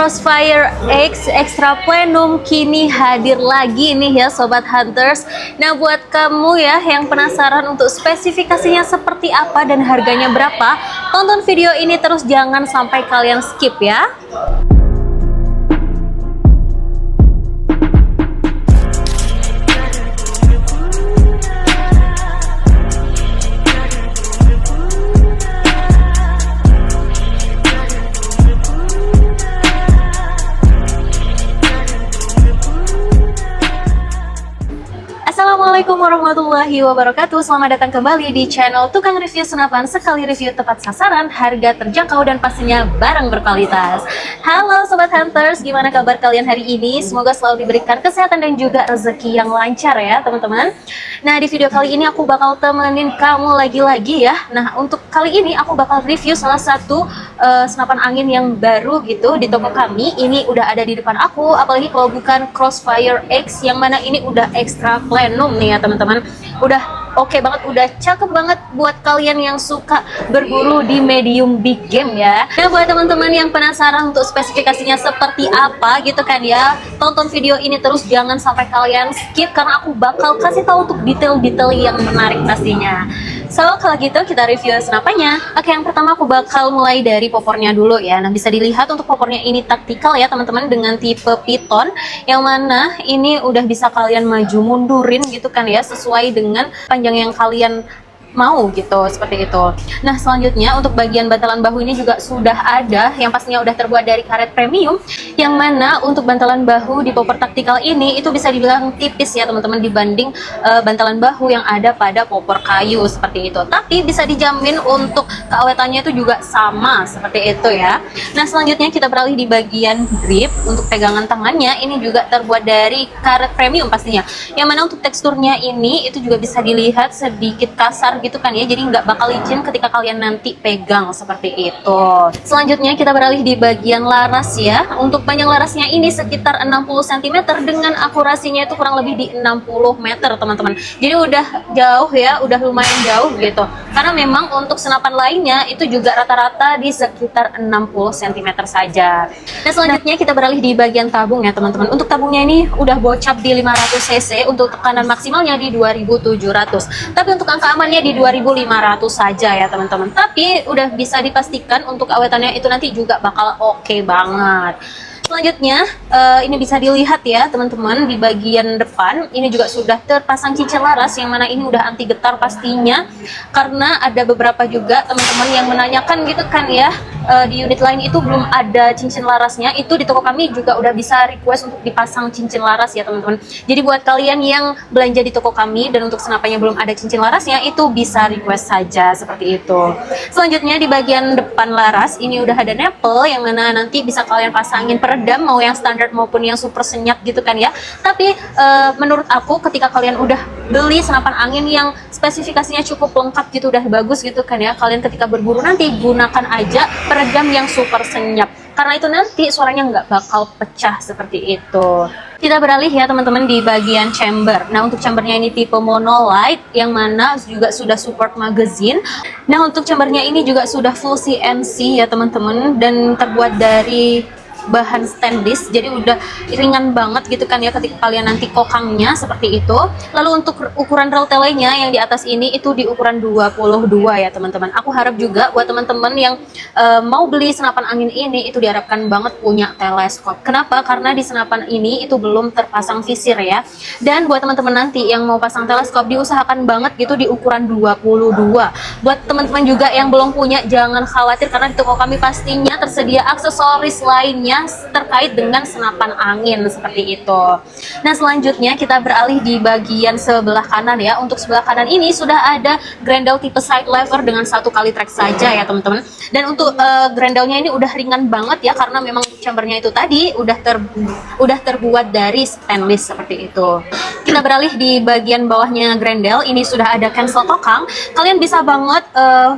Crossfire X Extra Plenum kini hadir lagi nih ya Sobat Hunters. Nah buat kamu ya yang penasaran untuk spesifikasinya seperti apa dan harganya berapa, tonton video ini terus, jangan sampai kalian skip ya. Assalamualaikum warahmatullahi wabarakatuh. Selamat datang kembali di channel Tukang Review Senapan. Sekali review tepat sasaran, harga terjangkau, dan pastinya barang berkualitas. Halo Sobat Hunters, gimana kabar kalian hari ini? Semoga selalu diberikan kesehatan dan juga rezeki yang lancar ya teman-teman. Nah di video kali ini aku bakal temenin kamu lagi-lagi ya. Nah untuk kali ini aku bakal review salah satu senapan angin yang baru gitu di toko kami. Ini udah ada di depan aku, apalagi kalau bukan Crossfire X, yang mana ini udah extra plenum nih ya teman-teman. Udah oke banget, udah cakep banget buat kalian yang suka berburu di medium big game ya. Nah buat teman-teman yang penasaran untuk spesifikasinya seperti apa gitu kan ya, tonton video ini terus, jangan sampai kalian skip karena aku bakal kasih tahu untuk detail-detail yang menarik pastinya. So kalau gitu kita review senapannya. Oke, yang pertama aku bakal mulai dari popornya dulu ya. Nah bisa dilihat untuk popornya ini taktikal ya teman-teman, dengan tipe piton, yang mana ini udah bisa kalian maju mundurin gitu kan ya, sesuai dengan panjang yang kalian mau gitu, seperti itu. Nah selanjutnya untuk bagian bantalan bahu ini juga sudah ada, yang pastinya udah terbuat dari karet premium, yang mana untuk bantalan bahu di popor taktikal ini itu bisa dibilang tipis ya teman-teman dibanding bantalan bahu yang ada pada popor kayu seperti itu. Tapi bisa dijamin untuk keawetannya itu juga sama seperti itu ya. Nah selanjutnya kita beralih di bagian grip. Untuk pegangan tangannya ini juga terbuat dari karet premium pastinya, yang mana untuk teksturnya ini itu juga bisa dilihat sedikit kasar gitu kan ya, jadi nggak bakal licin ketika kalian nanti pegang seperti itu. Selanjutnya kita beralih di bagian laras ya. Untuk panjang larasnya ini sekitar 60 cm dengan akurasinya itu kurang lebih di 60 meter teman-teman. Jadi udah jauh ya, udah lumayan jauh gitu, karena memang untuk senapan lainnya itu juga rata-rata di sekitar 60 cm saja. Nah selanjutnya kita beralih di bagian tabung ya teman-teman. Untuk tabungnya ini udah bocap di 500 cc, untuk tekanan maksimalnya di 2700, tapi untuk angka amannya di 2500 saja ya teman-teman. Tapi udah bisa dipastikan untuk awetannya itu nanti juga bakal oke banget. Selanjutnya ini bisa dilihat ya teman-teman, di bagian depan ini juga sudah terpasang cincin laras, yang mana ini udah anti getar pastinya, karena ada beberapa juga teman-teman yang menanyakan gitu kan ya, di unit lain itu belum ada cincin larasnya. Itu di toko kami juga udah bisa request untuk dipasang cincin laras ya teman-teman. Jadi buat kalian yang belanja di toko kami dan untuk senapannya belum ada cincin larasnya, itu bisa request saja seperti itu. Selanjutnya di bagian depan laras ini udah ada nipple, yang mana nanti bisa kalian pasangin peredam, mau yang standar maupun yang super senyap gitu kan ya. Tapi menurut aku ketika kalian udah beli senapan angin yang spesifikasinya cukup lengkap gitu, udah bagus gitu kan ya, kalian ketika berburu nanti gunakan aja peredam yang super senyap, karena itu nanti suaranya nggak bakal pecah seperti itu. Kita beralih ya teman-teman di bagian chamber. Nah untuk chambernya ini tipe monolight, yang mana juga sudah support magazine. Nah untuk chambernya ini juga sudah full CNC ya teman-teman, dan terbuat dari bahan stainless, jadi udah ringan banget gitu kan ya ketika kalian nanti kokangnya seperti itu. Lalu untuk ukuran rel telenya yang di atas ini itu di ukuran 22 ya teman-teman. Aku harap juga buat teman-teman yang mau beli senapan angin ini itu diharapkan banget punya teleskop. Kenapa? Karena di senapan ini itu belum terpasang visir ya. Dan buat teman-teman nanti yang mau pasang teleskop, diusahakan banget gitu di ukuran 22. Buat teman-teman juga yang belum punya, jangan khawatir, karena di toko kami pastinya tersedia aksesoris lainnya terkait dengan senapan angin seperti itu. Nah selanjutnya kita beralih di bagian sebelah kanan ya. Untuk sebelah kanan ini sudah ada grendel tipe side lever dengan 1 kali track saja ya teman-teman. Dan untuk grendelnya ini udah ringan banget ya, karena memang chambernya itu tadi udah terbuat dari stainless seperti itu. Kita beralih di bagian bawahnya Grendel. Ini sudah ada cancel kokang. Kalian bisa banget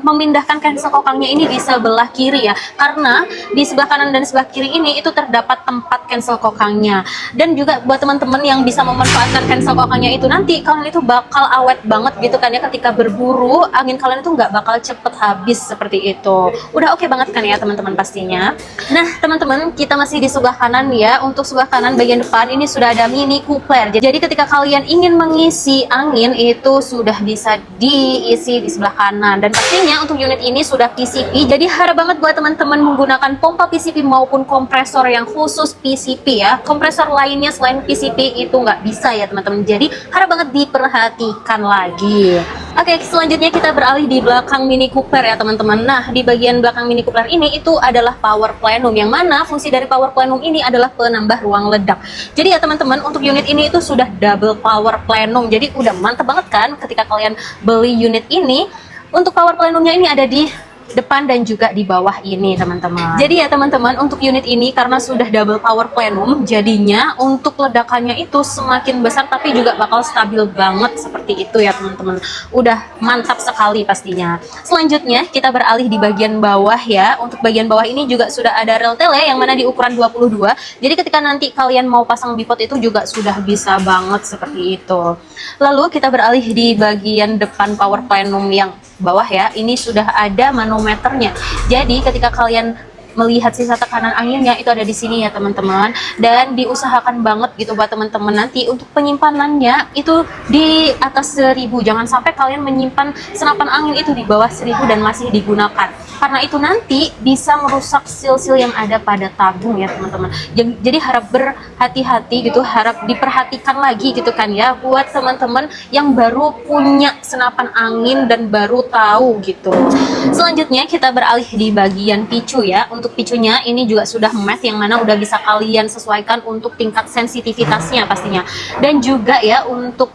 memindahkan cancel kokangnya ini di sebelah kiri ya, karena di sebelah kanan dan sebelah kiri ini itu terdapat tempat cancel kokangnya. Dan juga buat teman-teman yang bisa memanfaatkan cancel kokangnya itu, nanti kalian itu bakal awet banget gitu kan ya, ketika berburu angin kalian itu nggak bakal cepet habis seperti itu. Udah oke banget kan ya teman-teman pastinya. Nah teman-teman, kita masih di sebelah kanan ya. Untuk sebelah kanan bagian depan ini sudah ada mini coupler. Jadi ketika kalian ingin mengisi angin itu sudah bisa diisi di sebelah kanan. Dan pastinya untuk unit ini sudah PCP. Jadi harap banget buat teman-teman menggunakan pompa PCP maupun kompresor yang khusus PCP ya. Kompresor lainnya selain PCP itu nggak bisa ya teman-teman. Jadi harap banget diperhatikan lagi. Oke, selanjutnya kita beralih di belakang Mini Cooper ya teman-teman. Nah, di bagian belakang Mini Cooper ini itu adalah power plenum, yang mana fungsi dari power plenum ini adalah penambah ruang ledak. Jadi ya teman-teman, untuk unit ini itu sudah double power plenum. Jadi udah mantep banget kan ketika kalian beli unit ini. Untuk power plenumnya ini ada di depan dan juga di bawah ini teman-teman. Jadi ya teman-teman, untuk unit ini karena sudah double power plenum, jadinya untuk ledakannya itu semakin besar tapi juga bakal stabil banget seperti itu ya teman-teman. Udah mantap sekali pastinya. Selanjutnya kita beralih di bagian bawah ya. Untuk bagian bawah ini juga sudah ada rel tele yang mana di ukuran 22. Jadi ketika nanti kalian mau pasang bipod itu juga sudah bisa banget seperti itu. Lalu kita beralih di bagian depan power plenum yang bawah ya. Ini sudah ada manometernya. Jadi ketika kalian melihat sisa tekanan anginnya itu ada di sini ya teman-teman, dan diusahakan banget gitu buat teman-teman nanti untuk penyimpanannya itu di atas 1000. Jangan sampai kalian menyimpan senapan angin itu di bawah 1000 dan masih digunakan, karena itu nanti bisa merusak sil-sil yang ada pada tabung ya teman-teman. Jadi harap berhati-hati gitu, harap diperhatikan lagi gitu kan ya buat teman-teman yang baru punya senapan angin dan baru tahu gitu. Selanjutnya kita beralih di bagian picu ya. Untuk picunya ini juga sudah matte, yang mana udah bisa kalian sesuaikan untuk tingkat sensitivitasnya pastinya. Dan juga ya untuk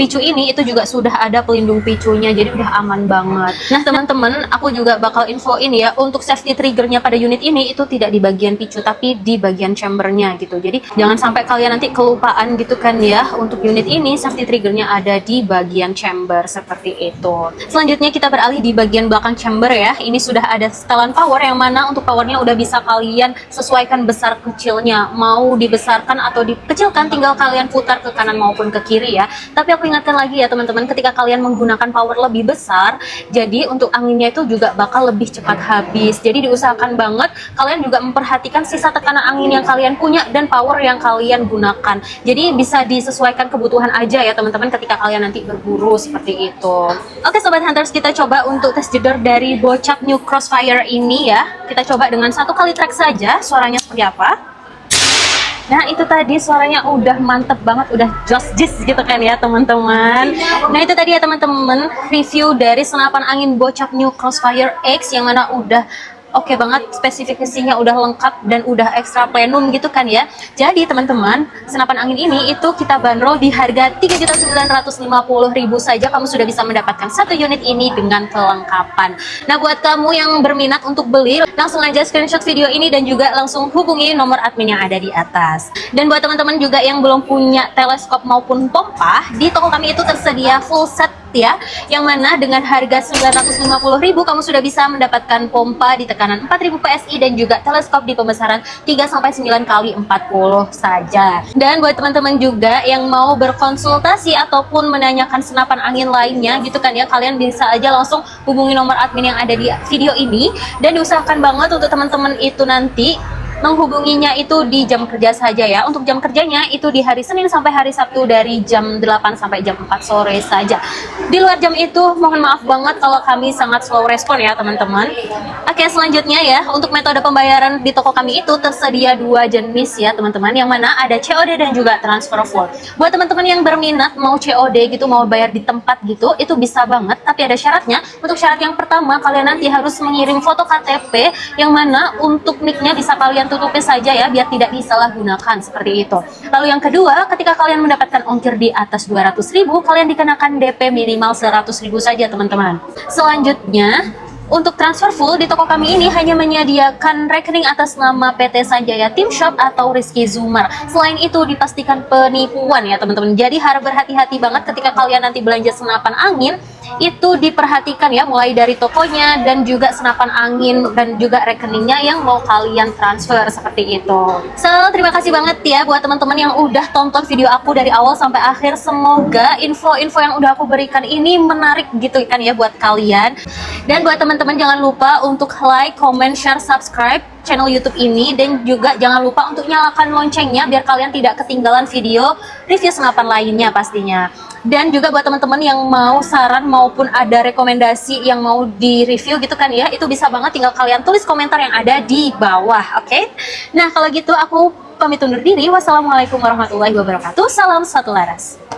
picu ini itu juga sudah ada pelindung picunya, jadi udah aman banget. Nah teman-teman, aku juga bakal infoin ya, untuk safety triggernya pada unit ini itu tidak di bagian picu tapi di bagian chambernya gitu. Jadi jangan sampai kalian nanti kelupaan gitu kan ya. Untuk unit ini safety triggernya ada di bagian chamber seperti itu. Selanjutnya kita beralih di bagian belakang chamber ya. Ini sudah ada setelan power, yang mana untuk powernya udah bisa kalian sesuaikan besar kecilnya. Mau dibesarkan atau dikecilkan tinggal kalian putar ke kanan maupun ke kiri ya. Tapi aku ingatkan lagi ya teman-teman, ketika kalian menggunakan power lebih besar, jadi untuk anginnya itu juga bakal lebih cepat habis. Jadi diusahakan banget kalian juga memperhatikan sisa tekanan angin yang kalian punya dan power yang kalian gunakan. Jadi bisa disesuaikan kebutuhan aja ya teman-teman ketika kalian nanti berburu seperti itu. Oke sobat hunters, kita coba untuk tes jedor dari Bocap New Crossfire ini ya. Kita coba dengan 1 kali track saja, suaranya seperti apa. Nah itu tadi suaranya udah mantep banget, udah jis gitu kan ya teman-teman. Nah itu tadi ya teman-teman, review dari senapan angin Bocap New Crossfire X, yang mana udah oke banget, spesifikasinya udah lengkap dan udah ekstra plenum gitu kan ya. Jadi teman-teman, senapan angin ini itu kita bandrol di harga 3.950.000 saja. Kamu sudah bisa mendapatkan satu unit ini dengan kelengkapan. Nah buat kamu yang berminat untuk beli, langsung aja screenshot video ini dan juga langsung hubungi nomor admin yang ada di atas. Dan buat teman-teman juga yang belum punya teleskop maupun pompa, di toko kami itu tersedia full set ya, yang mana dengan harga 950.000 kamu sudah bisa mendapatkan pompa di tekanan 4000 PSI dan juga teleskop di pembesaran 3-9 kali 40 saja. Dan buat teman-teman juga yang mau berkonsultasi ataupun menanyakan senapan angin lainnya gitu kan ya, kalian bisa aja langsung hubungi nomor admin yang ada di video ini. Dan diusahakan banget untuk teman-teman itu nanti menghubunginya itu di jam kerja saja ya. Untuk jam kerjanya itu di hari Senin sampai hari Sabtu dari jam 8 sampai jam 4 sore saja. Di luar jam itu mohon maaf banget kalau kami sangat slow respon ya teman-teman. Oke selanjutnya ya, untuk metode pembayaran di toko kami itu tersedia 2 jenis ya teman-teman, yang mana ada COD dan juga transfer full. Buat teman-teman yang berminat mau COD gitu, mau bayar di tempat gitu, itu bisa banget, tapi ada syaratnya. Untuk syarat yang pertama, kalian nanti harus mengirim foto KTP, yang mana untuk nicknya bisa kalian tutupnya saja ya, biar tidak disalahgunakan seperti itu. Lalu yang kedua, ketika kalian mendapatkan ongkir di atas 200.000, kalian dikenakan DP minimal 100.000 saja teman-teman. Selanjutnya Untuk transfer full di toko kami ini hanya menyediakan rekening atas nama PT Sanjaya Team Shop atau Rizky Zumar. Selain itu dipastikan penipuan ya teman-teman. Jadi harus berhati-hati banget ketika kalian nanti belanja senapan angin. Itu diperhatikan ya, mulai dari tokonya dan juga senapan angin dan juga rekeningnya yang mau kalian transfer seperti itu. So, terima kasih banget ya buat teman-teman yang udah tonton video aku dari awal sampai akhir. Semoga info-info yang udah aku berikan ini menarik gitu kan ya buat kalian. Dan buat teman-teman jangan lupa untuk like, comment, share, subscribe channel YouTube ini, dan juga jangan lupa untuk nyalakan loncengnya biar kalian tidak ketinggalan video review senapan lainnya pastinya. Dan juga buat teman-teman yang mau saran maupun ada rekomendasi yang mau di review gitu kan ya, itu bisa banget tinggal kalian tulis komentar yang ada di bawah, oke? Nah kalau gitu aku pamit undur diri. Wassalamualaikum warahmatullahi wabarakatuh. Salam satu laras.